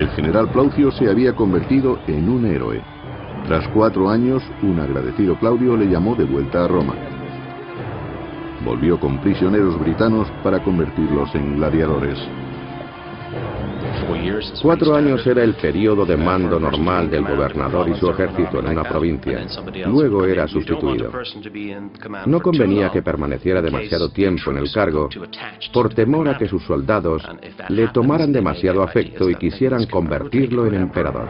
El general Plaucio se había convertido en un héroe. Tras 4 años, un agradecido Claudio le llamó de vuelta a Roma. Volvió con prisioneros britanos para convertirlos en gladiadores. 4 años era el periodo de mando normal del gobernador y su ejército en una provincia. Luego era sustituido. No convenía que permaneciera demasiado tiempo en el cargo por temor a que sus soldados le tomaran demasiado afecto y quisieran convertirlo en emperador.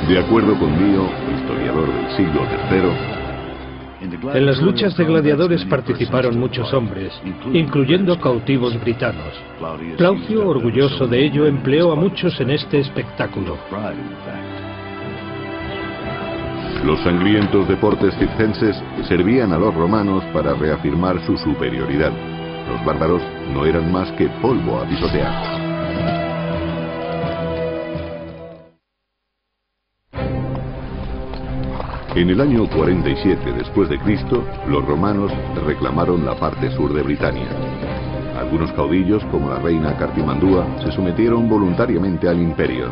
De acuerdo con Dio, historiador del siglo III, en las luchas de gladiadores participaron muchos hombres, incluyendo cautivos britanos. Plaucio, orgulloso de ello, empleó a muchos en este espectáculo. Los sangrientos deportes circenses servían a los romanos para reafirmar su superioridad. Los bárbaros no eran más que polvo a pisotear. En el año 47 después de Cristo, los romanos reclamaron la parte sur de Britania. Algunos caudillos, como la reina Cartimandúa, se sometieron voluntariamente al imperio.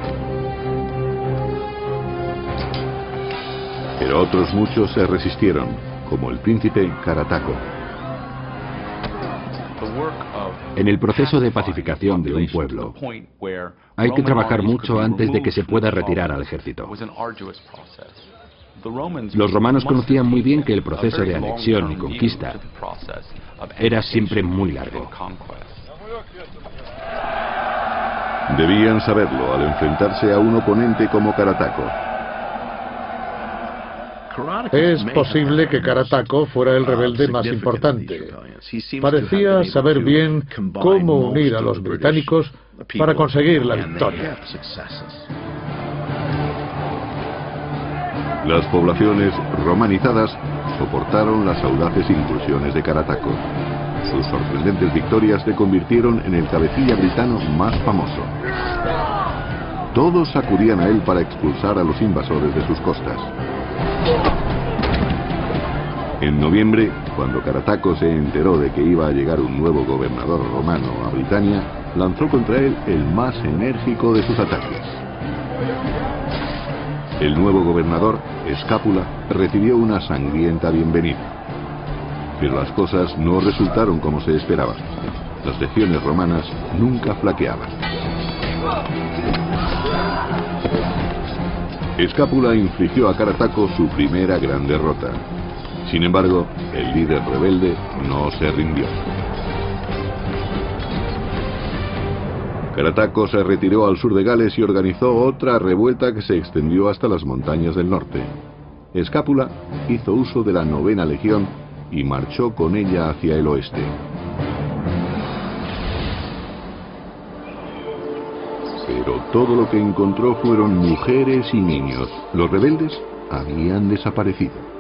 Pero otros muchos se resistieron, como el príncipe Carataco. En el proceso de pacificación de un pueblo, hay que trabajar mucho antes de que se pueda retirar al ejército. Los romanos conocían muy bien que el proceso de anexión y conquista era siempre muy largo. Debían saberlo al enfrentarse a un oponente como Carataco. Es posible que Carataco fuera el rebelde más importante. Parecía saber bien cómo unir a los británicos para conseguir la victoria. Las poblaciones romanizadas soportaron las audaces incursiones de Carataco. Sus sorprendentes victorias le convirtieron en el cabecilla britano más famoso. Todos acudían a él para expulsar a los invasores de sus costas. En noviembre, cuando Carataco se enteró de que iba a llegar un nuevo gobernador romano a Britania, lanzó contra él el más enérgico de sus ataques. El nuevo gobernador, Escápula, recibió una sangrienta bienvenida. Pero las cosas no resultaron como se esperaba. Las legiones romanas nunca flaqueaban. Escápula infligió a Carataco su primera gran derrota. Sin embargo, el líder rebelde no se rindió. Carataco se retiró al sur de Gales y organizó otra revuelta que se extendió hasta las montañas del norte. Escápula hizo uso de la 9ª legión y marchó con ella hacia el oeste. Pero todo lo que encontró fueron mujeres y niños. Los rebeldes habían desaparecido.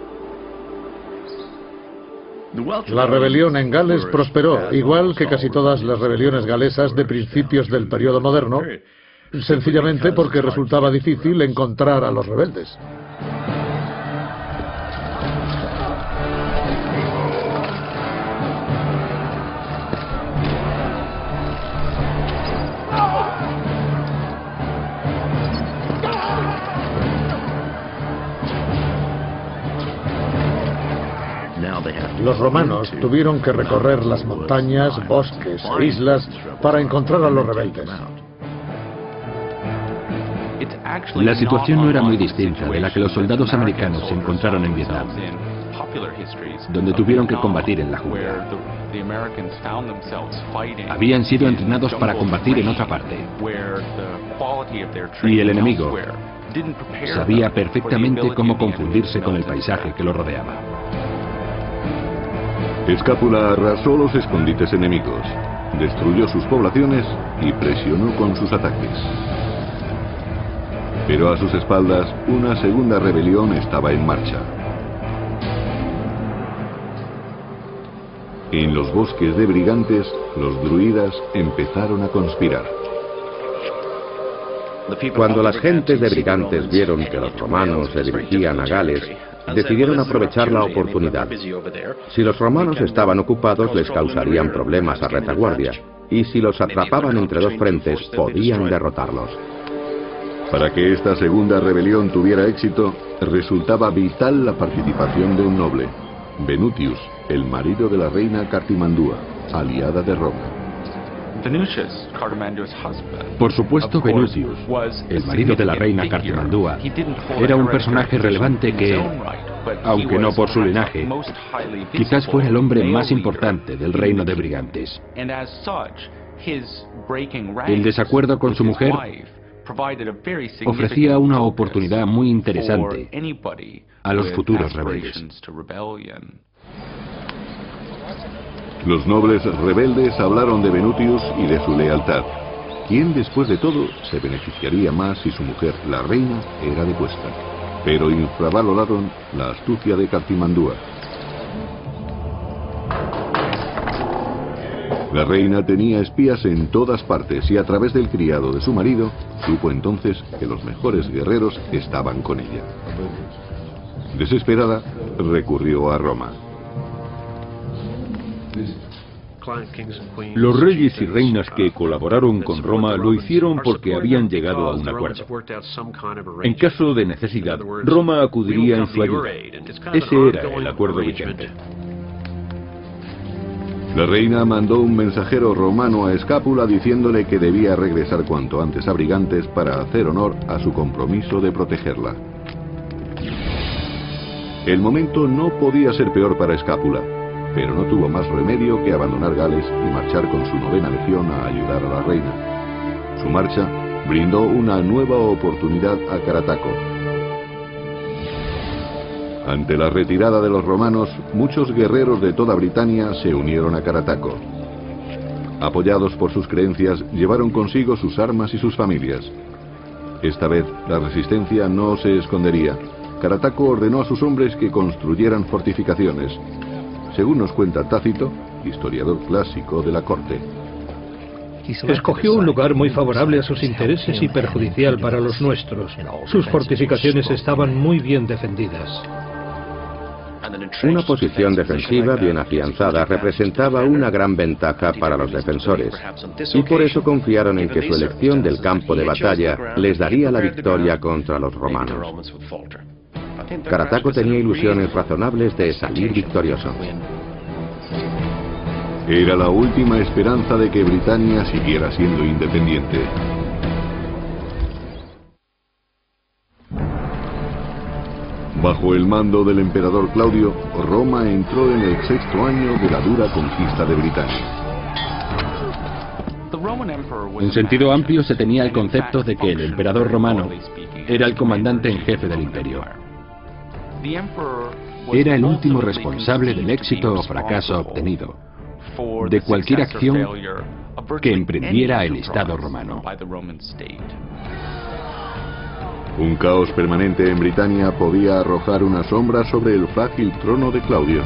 La rebelión en Gales prosperó, igual que casi todas las rebeliones galesas de principios del periodo moderno, sencillamente porque resultaba difícil encontrar a los rebeldes. Los romanos tuvieron que recorrer las montañas, bosques e islas para encontrar a los rebeldes. La situación no era muy distinta de la que los soldados americanos se encontraron en Vietnam, donde tuvieron que combatir en la jungla. Habían sido entrenados para combatir en otra parte, y el enemigo sabía perfectamente cómo confundirse con el paisaje que lo rodeaba. Escápula arrasó los escondites enemigos, destruyó sus poblaciones y presionó con sus ataques. Pero a sus espaldas, una segunda rebelión estaba en marcha. En los bosques de Brigantes, los druidas empezaron a conspirar. Cuando las gentes de Brigantes vieron que los romanos se dirigían a Gales, decidieron aprovechar la oportunidad. Si los romanos estaban ocupados, les causarían problemas a retaguardia, y si los atrapaban entre dos frentes, podían derrotarlos. Para que esta segunda rebelión tuviera éxito, resultaba vital la participación de un noble, Venutius, el marido de la reina Cartimandúa, aliada de Roma. Por supuesto, Venutius, el marido de la reina Cartimandúa, era un personaje relevante que, aunque no por su linaje, quizás fuera el hombre más importante del reino de Brigantes. El desacuerdo con su mujer ofrecía una oportunidad muy interesante a los futuros rebeldes. Los nobles rebeldes hablaron de Venutius y de su lealtad. ¿Quién, después de todo, se beneficiaría más si su mujer, la reina, era depuesta? Pero infravaloraron la astucia de Cartimandúa. La reina tenía espías en todas partes y a través del criado de su marido supo entonces que los mejores guerreros estaban con ella. Desesperada, recurrió a Roma. Los reyes y reinas que colaboraron con Roma lo hicieron porque habían llegado a un acuerdo. En caso de necesidad, Roma acudiría en su ayuda. Ese era el acuerdo vigente. La reina mandó un mensajero romano a Escápula diciéndole que debía regresar cuanto antes a Brigantes para hacer honor a su compromiso de protegerla. El momento no podía ser peor para Escápula, pero no tuvo más remedio que abandonar Gales y marchar con su 9ª legión a ayudar a la reina. Su marcha brindó una nueva oportunidad a Carataco. Ante la retirada de los romanos, muchos guerreros de toda Britania se unieron a Carataco. Apoyados por sus creencias, llevaron consigo sus armas y sus familias. Esta vez, la resistencia no se escondería. Carataco ordenó a sus hombres que construyeran fortificaciones, según nos cuenta Tácito, historiador clásico de la corte. Escogió un lugar muy favorable a sus intereses y perjudicial para los nuestros. Sus fortificaciones estaban muy bien defendidas. Una posición defensiva bien afianzada representaba una gran ventaja para los defensores, y por eso confiaron en que su elección del campo de batalla les daría la victoria contra los romanos. Carataco tenía ilusiones razonables de salir victorioso. Era la última esperanza de que Britania siguiera siendo independiente. Bajo el mando del emperador Claudio, Roma entró en el 6º año de la dura conquista de Britania. En sentido amplio se tenía el concepto de que el emperador romano era el comandante en jefe del imperio. Era el último responsable del éxito o fracaso obtenido, de cualquier acción que emprendiera el Estado romano. Un caos permanente en Britania podía arrojar una sombra sobre el frágil trono de Claudio.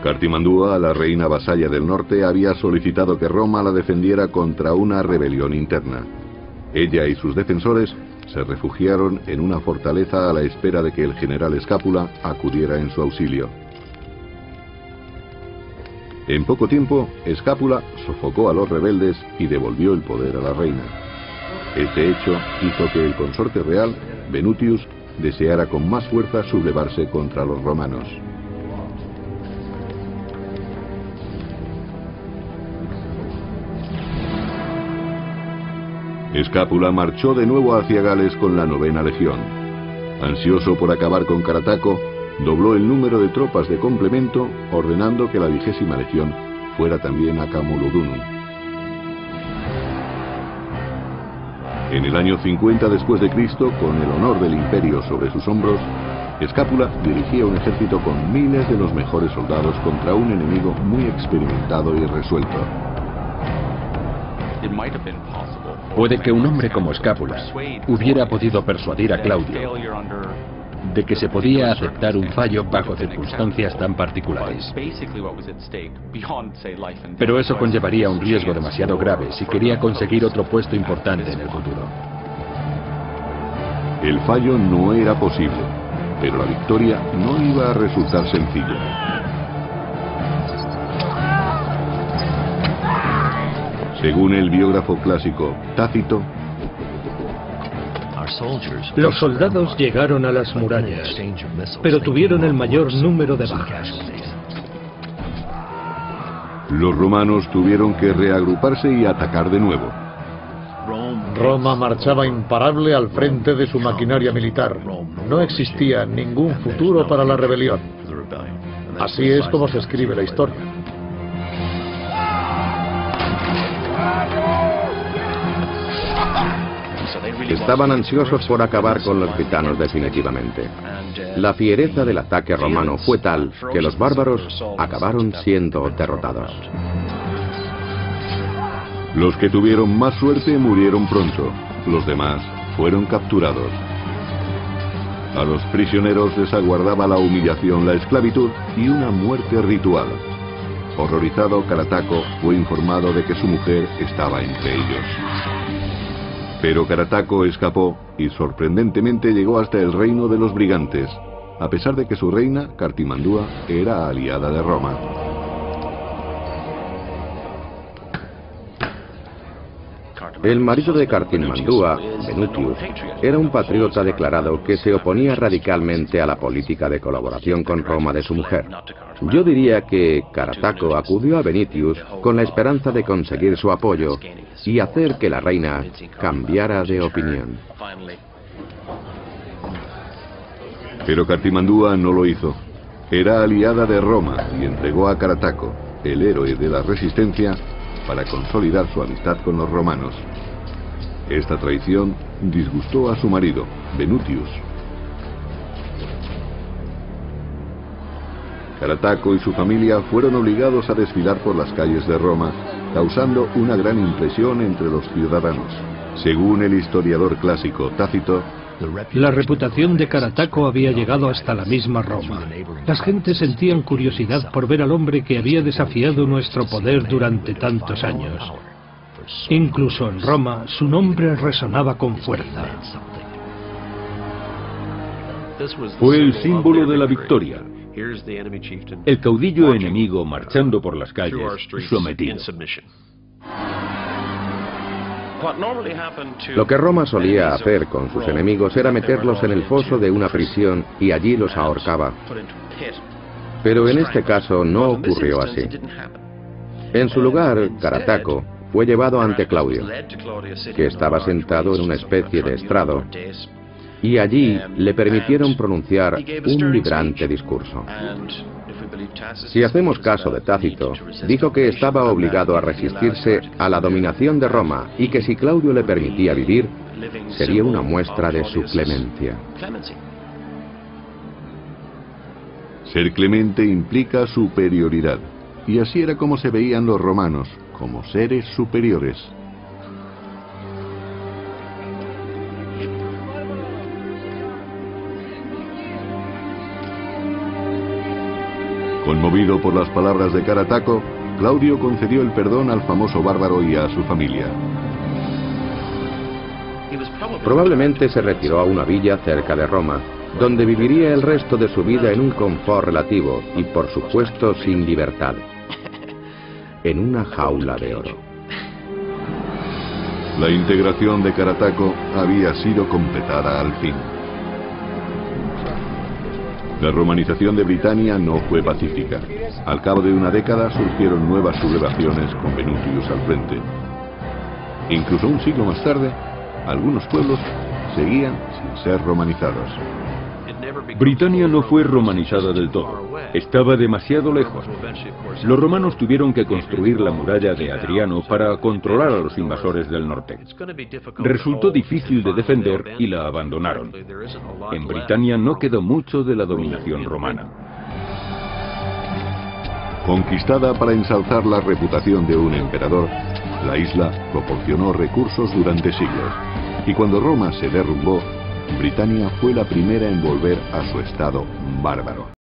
Cartimandúa, la reina vasalla del norte, había solicitado que Roma la defendiera contra una rebelión interna. Ella y sus defensores se refugiaron en una fortaleza a la espera de que el general Escápula acudiera en su auxilio. En poco tiempo, Escápula sofocó a los rebeldes y devolvió el poder a la reina. Este hecho hizo que el consorte real, Venutius, deseara con más fuerza sublevarse contra los romanos. Escápula marchó de nuevo hacia Gales con la 9ª legión. Ansioso por acabar con Carataco, dobló el número de tropas de complemento, ordenando que la 20ª legión fuera también a Camulodunum. En el año 50 después de Cristo, con el honor del imperio sobre sus hombros, Escápula dirigía un ejército con miles de los mejores soldados contra un enemigo muy experimentado y resuelto. Puede que un hombre como Escápula hubiera podido persuadir a Claudio de que se podía aceptar un fallo bajo circunstancias tan particulares. Pero eso conllevaría un riesgo demasiado grave si quería conseguir otro puesto importante en el futuro. El fallo no era posible, pero la victoria no iba a resultar sencilla. Según el biógrafo clásico Tácito, los soldados llegaron a las murallas, pero tuvieron el mayor número de bajas. Los romanos tuvieron que reagruparse y atacar de nuevo. Roma marchaba imparable al frente de su maquinaria militar. No existía ningún futuro para la rebelión. Así es como se escribe la historia. Estaban ansiosos por acabar con los britanos definitivamente. La fiereza del ataque romano fue tal que los bárbaros acabaron siendo derrotados. Los que tuvieron más suerte murieron pronto, los demás fueron capturados. A los prisioneros les aguardaba la humillación, la esclavitud y una muerte ritual. Horrorizado, Carataco fue informado de que su mujer estaba entre ellos. Pero Carataco escapó y sorprendentemente llegó hasta el reino de los brigantes, a pesar de que su reina, Cartimandúa, era aliada de Roma. El marido de Cartimandúa, Venutius, era un patriota declarado que se oponía radicalmente a la política de colaboración con Roma de su mujer. Yo diría que Carataco acudió a Venutius con la esperanza de conseguir su apoyo y hacer que la reina cambiara de opinión. Pero Cartimandúa no lo hizo. Era aliada de Roma y entregó a Carataco, el héroe de la resistencia, para consolidar su amistad con los romanos. Esta traición disgustó a su marido, Venutius. Carataco y su familia fueron obligados a desfilar por las calles de Roma, causando una gran impresión entre los ciudadanos. Según el historiador clásico Tácito, la reputación de Carataco había llegado hasta la misma Roma. Las gentes sentían curiosidad por ver al hombre que había desafiado nuestro poder durante tantos años. Incluso en Roma, su nombre resonaba con fuerza. Fue el símbolo de la victoria. El caudillo enemigo marchando por las calles, sometido. Lo que Roma solía hacer con sus enemigos era meterlos en el foso de una prisión y allí los ahorcaba. Pero en este caso no ocurrió así. En su lugar, Carataco fue llevado ante Claudio, que estaba sentado en una especie de estrado, y allí le permitieron pronunciar un vibrante discurso. Si hacemos caso de Tácito, dijo que estaba obligado a resistirse a la dominación de Roma y que si Claudio le permitía vivir, sería una muestra de su clemencia. Ser clemente implica superioridad, y así era como se veían los romanos, como seres superiores. Conmovido por las palabras de Carataco, Claudio concedió el perdón al famoso bárbaro y a su familia. Probablemente se retiró a una villa cerca de Roma, donde viviría el resto de su vida en un confort relativo y, por supuesto, sin libertad. En una jaula de oro. La integración de Carataco había sido completada al fin. La romanización de Britania no fue pacífica. Al cabo de una década surgieron nuevas sublevaciones con Venutius al frente. Incluso un siglo más tarde, algunos pueblos seguían sin ser romanizados. Britania no fue romanizada del todo. Estaba demasiado lejos. Los romanos tuvieron que construir la muralla de Adriano para controlar a los invasores del norte. Resultó difícil de defender y la abandonaron. En Britania no quedó mucho de la dominación romana. Conquistada para ensalzar la reputación de un emperador, la isla proporcionó recursos durante siglos. Y cuando Roma se derrumbó, Britania fue la primera en volver a su estado bárbaro.